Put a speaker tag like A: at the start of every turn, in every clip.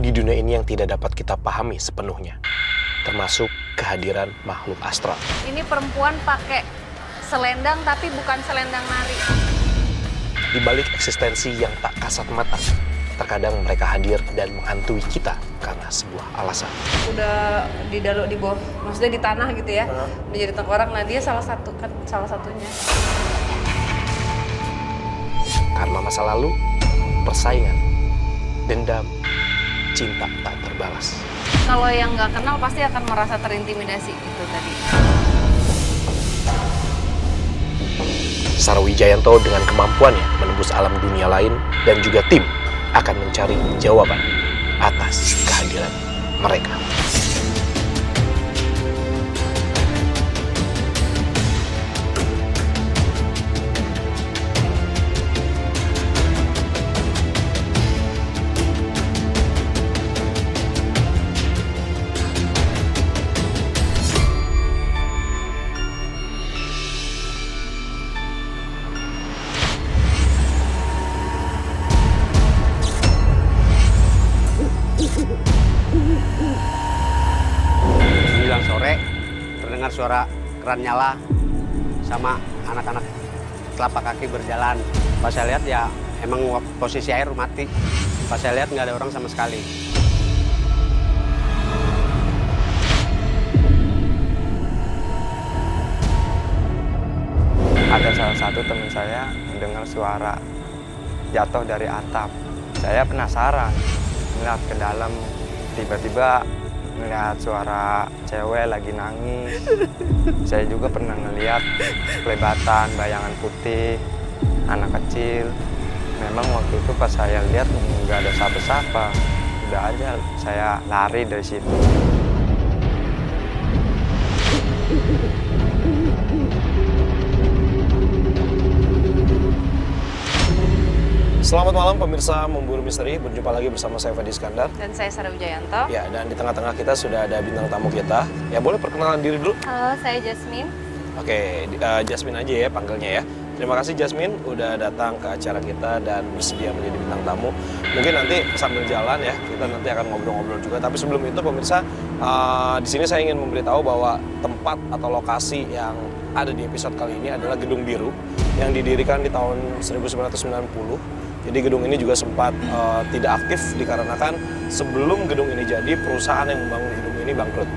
A: di dunia ini yang tidak dapat kita pahami sepenuhnya, termasuk kehadiran makhluk astral.
B: Ini perempuan pakai selendang tapi bukan selendang nari.
A: Di balik eksistensi yang tak kasat mata, terkadang mereka hadir dan menghantui kita karena sebuah alasan.
B: Udah di bawah, maksudnya di tanah gitu ya, menjadi tengkorak. Nah dia salah satunya.
A: Karena masa lalu, persaingan, dendam, cinta tak terbalas.
B: Kalau yang nggak kenal pasti akan merasa terintimidasi itu tadi.
A: Sarwijayanto dengan kemampuannya menembus alam dunia lain dan juga tim akan mencari jawaban atas kehadiran mereka.
C: Sore terdengar suara keran nyala sama anak-anak telapak kaki berjalan. Pas saya lihat ya emang posisi air mati. Pas saya lihat nggak ada orang sama sekali.
D: Ada salah satu teman saya mendengar suara jatuh dari atap. Saya penasaran melihat ke dalam, tiba-tiba melihat suara cewek lagi nangis. Saya juga pernah ngelihat kelebatan bayangan putih, anak kecil. Memang waktu itu pas saya lihat nggak ada siapa-siapa. Udah aja saya lari dari situ.
A: Selamat malam pemirsa Memburu Misteri, berjumpa lagi bersama saya Fadi Iskandar.
B: Dan saya Sarwijayanto.
A: Ya, dan di tengah-tengah kita sudah ada bintang tamu kita. Ya, boleh perkenalan diri dulu?
B: Halo, saya Jasmine.
A: Oke, Jasmine aja ya panggilnya ya. Terima kasih Jasmine udah datang ke acara kita dan bersedia menjadi bintang tamu. Mungkin nanti sambil jalan ya, kita nanti akan ngobrol-ngobrol juga. Tapi sebelum itu pemirsa, di sini saya ingin memberitahu bahwa tempat atau lokasi yang ada di episode kali ini adalah Gedung Biru yang didirikan di tahun 1990. Jadi gedung ini juga sempat tidak aktif dikarenakan sebelum gedung ini jadi, perusahaan yang membangun gedung ini bangkrut.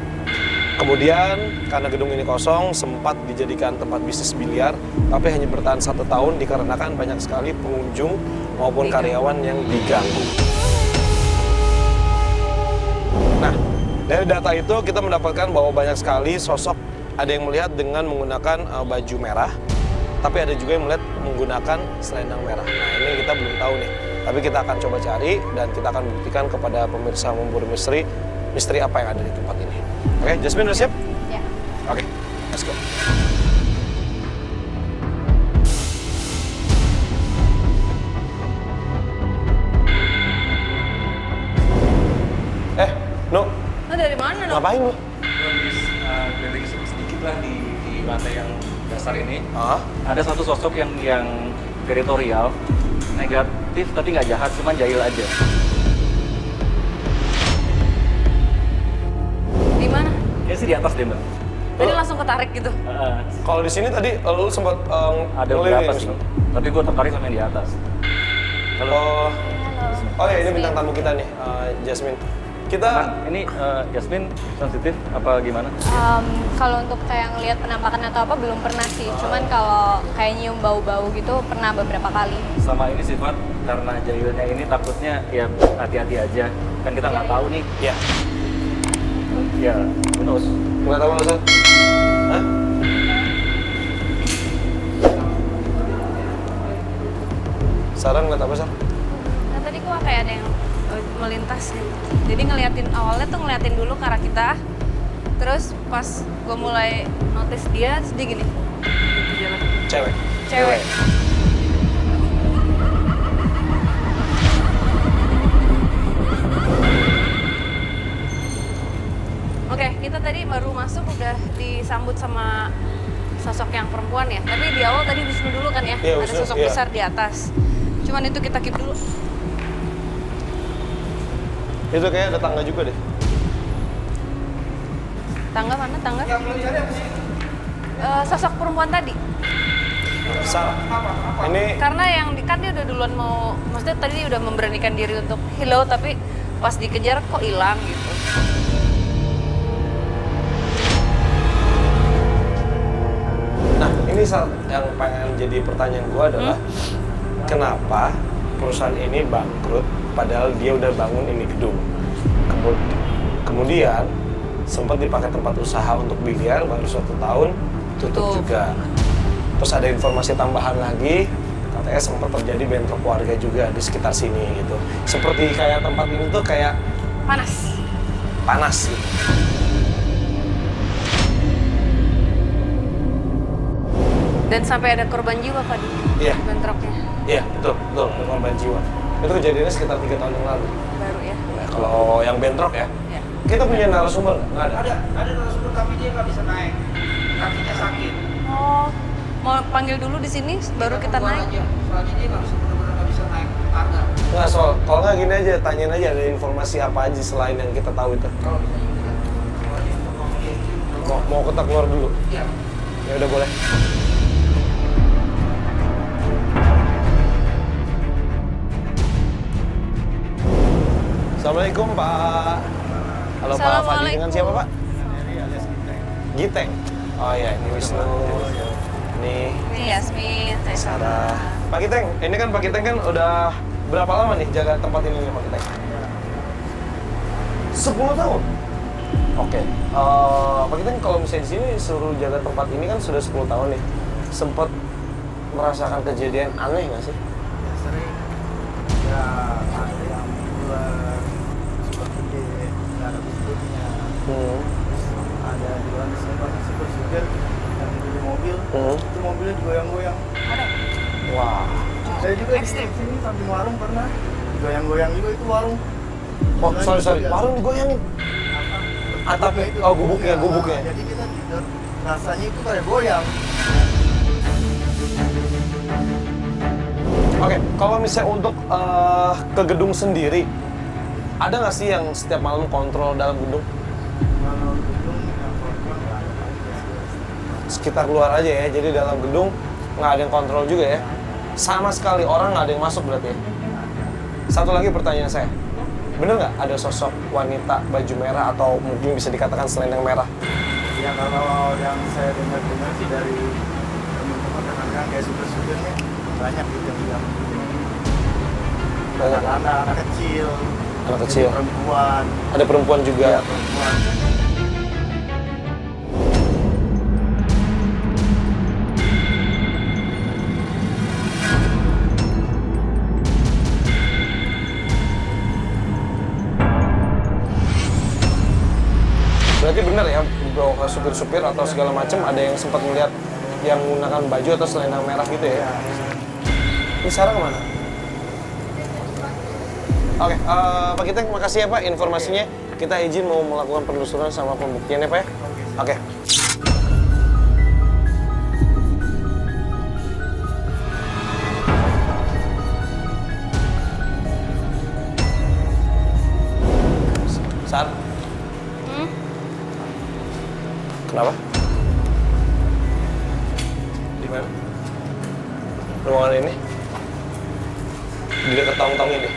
A: Kemudian karena gedung ini kosong, sempat dijadikan tempat bisnis biliar, tapi hanya bertahan 1 tahun dikarenakan banyak sekali pengunjung maupun karyawan yang diganggu. Nah, dari data itu kita mendapatkan bahwa banyak sekali sosok, ada yang melihat dengan menggunakan baju merah, tapi ada juga yang melihat menggunakan selendang merah. Nah, ini kita belum tahu nih. Tapi kita akan coba cari dan kita akan buktikan kepada pemirsa Memburu Misteri, misteri apa yang ada di tempat ini. Oke, Jasmine udah siap?
B: Ya.
A: Oke, let's go. Nu,
B: Lo dari mana, Nuk?
A: ngapain lu?
E: Habis keliling sedikit lah di lantai yang dasar ini. Ada satu sosok yang teritorial, negatif tapi nggak jahat, cuman jahil aja.
B: Di mana?
E: Kayaknya sih di atas deh, Mbak.
B: Tadi langsung ketarik gitu.
A: Kalau di sini tadi lu sempat
E: Ada beberapa sih, tapi gue tertarik sama yang di atas. Halo.
A: Oh ya, ini bintang tamu kita nih, Jasmine. Kita
E: Ini Jasmine sensitif apa gimana?
F: Kalau untuk kayak ngelihat penampakan atau apa belum pernah sih. Cuman kalau kayak nyium bau-bau gitu pernah beberapa kali.
E: Sama ini sifat karena jahilnya ini takutnya ya hati-hati aja. Kan kita nggak tahu nih.
A: ya,
E: Ya, who knows?
A: nggak tahu alasan. Hah? Saran nggak apa Sar?
B: Nah tadi gua kayak ada yang melintas gitu. Jadi awalnya tuh ngeliatin dulu ke arah kita. Terus pas gua mulai notice dia, sedih gini. Gitu jalan.
A: Cewek.
B: Oke, kita tadi baru masuk udah disambut sama sosok yang perempuan ya. Tapi di awal tadi Wisnu dulu kan ya,
A: Iya,
B: ada
A: Wisnu,
B: sosok
A: iya.
B: besar di atas. Cuman itu kita keep dulu.
A: Itu kayak ada tangga juga deh.
B: Tangga mana tangga? Sosok perempuan tadi.
A: Ini
B: Karena yang kan dia udah duluan mau, maksudnya tadi udah memberanikan diri untuk hello, tapi pas dikejar kok hilang gitu.
A: Nah, ini yang pengen jadi pertanyaan gue adalah kenapa perusahaan ini bangkrut padahal dia udah bangun ini gedung. Kemudian sempat dipakai tempat usaha untuk biliar baru 1 tahun tutup juga. Terus ada informasi tambahan lagi katanya sempat terjadi bentrok warga juga di sekitar sini gitu. Seperti kayak tempat ini tuh kayak panas gitu.
B: Dan sampai ada korban jiwa Pak di
A: Iya.
B: bentroknya.
A: Iya, betul, ada korban jiwa. Itu kejadiannya sekitar 3 tahun yang lalu.
B: Baru ya.
A: Nah, kalau yang bentrok ya,
B: Ya.
A: kita punya narasumber nggak? Nggak ada.
G: Ada narasumber tapi dia nggak bisa naik, kakinya sakit.
B: Oh, mau panggil dulu di sini baru kita
G: keluar
B: naik.
G: aja. Soalnya dia nggak bisa benar-benar nggak bisa naik tangga.
A: Nggak, kalau nggak gini aja, tanyain aja ada informasi apa aja selain yang kita tahu itu.
G: Kalau bisa juga. Kalau dia
A: Mau kita keluar dulu?
G: Iya.
A: Ya udah boleh. Assalamualaikum Pak. Halo Pak Fadi, dengan siapa Pak? Giteng. Oh iya, ini Wisnu. Ini
B: Ini Yasmin, saya
A: Sarah. Pak Giteng, ini kan Pak Giteng kan udah berapa lama nih jaga tempat ini nih Pak Giteng? 10 tahun? Oke. Pak Giteng kalau misalnya di sini suruh jaga tempat ini kan sudah 10 tahun nih. Sempat merasakan kejadian aneh nggak sih?
H: Ya sering, ya ada yang bulan super gede, nggak ada tutupnya. Ada juga super supir yang tidur di mobil, itu mobilnya digoyang-goyang.
A: Wah.
H: Saya juga di sini samping warung pernah digoyang-goyang juga itu warung.
A: Oh, sorry. Warung digoyangin. Atapnya itu. Oh, gubuknya.
H: Jadi kita tidur, rasanya itu kayak goyang.
A: Oke, kalau misalnya untuk ke gedung sendiri, ada nggak sih yang setiap malam kontrol dalam gedung?
H: Kalau gedung yang kontrol nggak ada lagi.
A: Sekitar luar aja ya, jadi dalam gedung nggak ada yang kontrol juga ya? Sama sekali orang nggak ada yang masuk berarti ya? Satu lagi pertanyaan saya, bener nggak ada sosok wanita baju merah atau mungkin bisa dikatakan selendang merah?
H: Ya kalau yang saya dengar sih dari teman-teman rekan-rekan kayak supir-supirnya banyak gitu yang bilang anak-anak, anak kecil,
A: Anak kecil.
H: perempuan,
A: Ada perempuan juga.
H: ya perempuan.
A: Berarti bener ya, bro, supir-supir atau segala macam ada yang sempat melihat yang menggunakan baju atau selendang merah gitu ya? Ini Sarah kemana? Oke, Pak Giteng, makasih ya Pak informasinya. Kita izin mau melakukan penelusuran sama pembuktian ya Pak ya? Oke. Sar? Kenapa? Di mana? Ruangan ini? Di dekat tong-tong ini?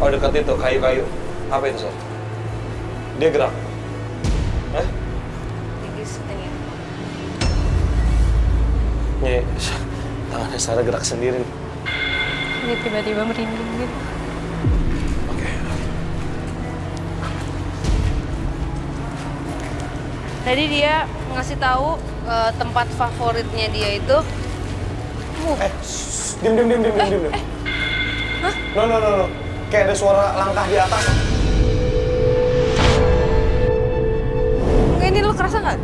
A: Oh, dekat itu, kayu-kayu. Apa itu, Sar? Dia gerak? Hah? Nih, tangannya Sarah gerak sendiri nih.
F: Ini tiba-tiba merinding gitu.
A: Oke.
B: Tadi dia ngasih tahu tempat favoritnya dia itu.
A: Diam. No. Kayak ada suara langkah di atas.
B: Enggak, ini lo kerasa nggak?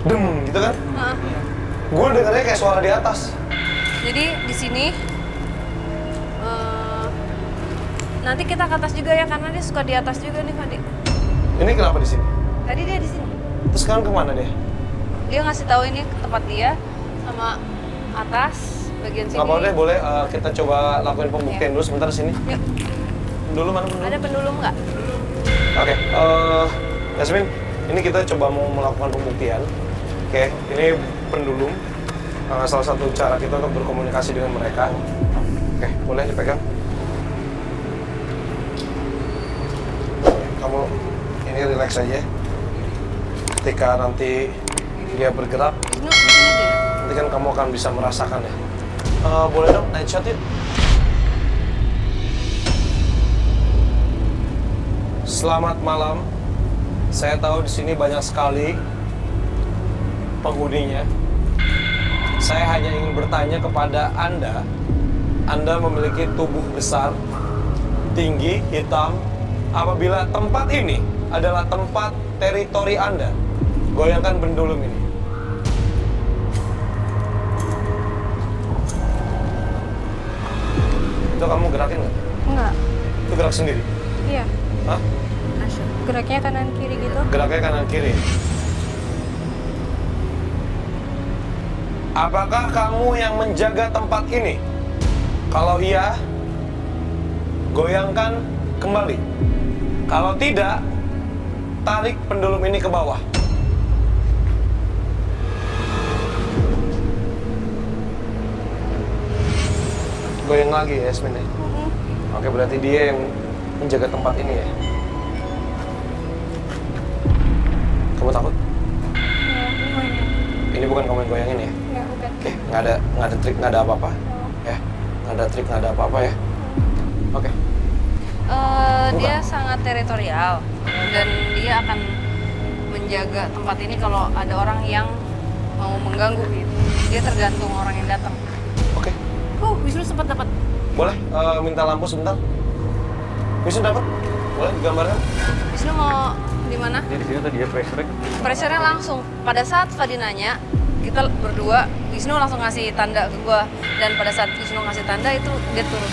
A: Dem, gitu kan?
B: Heeh.
A: Gue dengernya kayak suara di atas.
B: Jadi di sini nanti kita ke atas juga ya karena dia suka di atas juga nih Fadi.
A: Ini kenapa di sini?
B: Tadi dia di sini.
A: Terus sekarang kemana dia?
B: Dia ngasih tahu ini ke tempat dia sama atas bagian sini.
A: Nggak apa-apa deh, boleh kita coba lakuin pembuktian dulu sebentar sini.
B: Yuk.
A: pendulum mana pendulum?
B: Ada pendulum nggak?
A: Oke, Yasmin, ini kita coba mau melakukan pembuktian. Oke, ini pendulum. Salah satu cara kita untuk berkomunikasi dengan mereka. Oke, boleh dipegang. Kamu ini relax aja. Ketika nanti dia bergerak,
B: Wisnu, di sini deh.
A: nanti kan kamu akan bisa merasakan ya. Boleh dong, night shot yuk. Selamat malam. Saya tahu di sini banyak sekali penghuninya. Saya hanya ingin bertanya kepada Anda. Anda memiliki tubuh besar, tinggi, hitam. Apabila tempat ini adalah tempat teritori Anda, goyangkan pendulum ini. Itu kamu gerakin nggak?
F: Enggak.
A: Itu gerak sendiri?
F: Iya.
A: Hah?
F: Geraknya kanan kiri gitu.
A: Geraknya kanan kiri. Apakah kamu yang menjaga tempat ini? Kalau iya, goyangkan kembali. Kalau tidak, tarik pendulum ini ke bawah. Goyang lagi ya, Yasmin ya? Oke, berarti dia yang menjaga tempat ini ya? Kamu takut?
F: Ya, lumayan.
A: Ini bukan kamu yang goyangin ya?
F: Ya, bukan.
A: Oke, nggak ada trik, nggak ada apa-apa. Ya, nggak ada trik, nggak ada apa-apa ya. Oke.
B: Dia sangat teritorial dan dia akan menjaga tempat ini kalau ada orang yang mau mengganggu gitu. Dia tergantung orang yang datang.
A: Oke.
B: Wisnu sempat dapat.
A: Boleh minta lampu sebentar? Wisnu dapat? Boleh digambarkan?
B: Wisnu mau di mana?
E: Jadi di sini tuh dia pressure.
B: Pressure-nya langsung. Pada saat Fadi nanya, kita berdua, Wisnu langsung ngasih tanda ke gua. Dan pada saat Wisnu ngasih tanda itu dia turun.